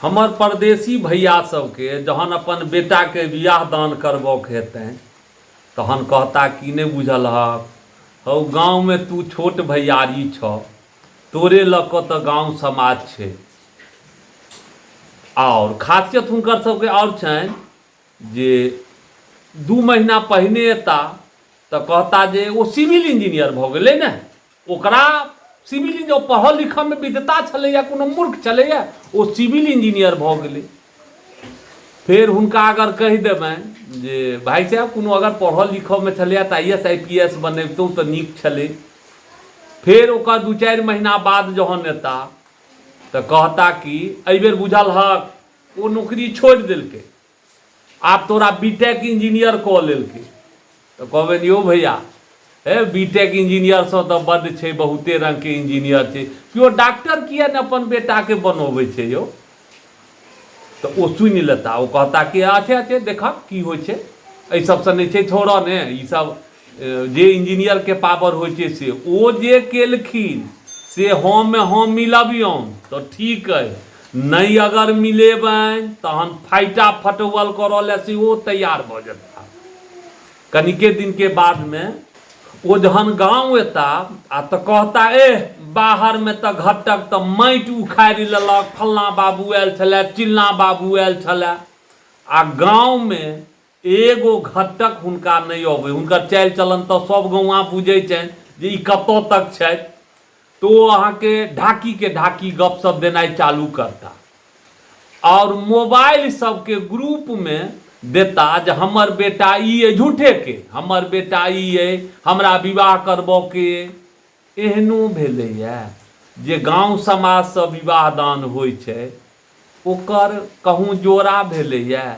हमर परदेसी भैया सबके जहन अपन बेटा के बियाह दान करबऽ हेतनि तहन कहता कि नहीं बुझल हौ गाँव में तू छोट भैयारी छ, तोरे लऽ कऽ तऽ गाँव समाज छै। और खासियत हुनकर सबके और छनि जे 2 महीना पहिने एता तऽ कहता जे ओ सिविल इंजीनियर भऽ गेलै ने, ओकरा सिविल इंजीनियर पढ़ल लिखल में विद्वता छलैया, कोनो मूर्ख छलैया, ओ सिविल इंजीनियर भऽ गेलै। फिर हुनका अगर कहि देबनि जे भाई साहब कोनो अगर पढ़ल लिखल में छलैया तऽ IAS IPS बनैबतहुँ तऽ नीक छलै। फिर ओकर 2-4 महीना बाद जहन एता तऽ कहता कि एहि बेर बुझल हक ओ नौकरी छोड़ि देलकै, आब तोरा बीटेक इंजीनियर कऽ लेलकै। तऽ कहबनि यौ भैया हे बीटेक इंजीनियर से तऽ बड्ड छै, बहुते रंग के इंजीनियर छै, केओ डॉक्टर किया ने अपन बेटा के बनबै छै यौ। तऽ ओ सुनि लेता, ओ कहता कि अच्छे देखा की होइ छै, एहि सबसँ नहीं छै, छोड़ऽ ने ई सब जे इंजीनियर के पावर होइ छै से ओ जे केलखिन से हम मिलबियौन तऽ ठीक है, नहीं अगर मिलेबनि तहन फाइटा फटवल करऽ ले सेहो तैयार भऽ जेता। कनिके दिन के बाद में वो जहन गाँव एता आ तऽ कहता बाहर में तऽ घटक तऽ माटि उखाड़ि लेलक, फल्लाँ बाबू आयल छलै, चिल्लाँ बाबू आयल छलै, आ गाँव में एगो घटक हुनका नहीं अबै। हुनकर चालि चलन तऽ सब गौआ बुझै छनि जे ई कतऽ तक छथि, तो अहाँ के ढाकी गपशप देनाइ चालू करता और मोबाइल सबके ग्रुप में देता जे हमर बेटा ई है, झूठे के हमर बेटा ई है, हमरा विवाह करबऽ के। एहनो भेलैया जे गाँव समाज से विवाह दान होइ छै ओकर कहूँ जोड़ा भेलैया।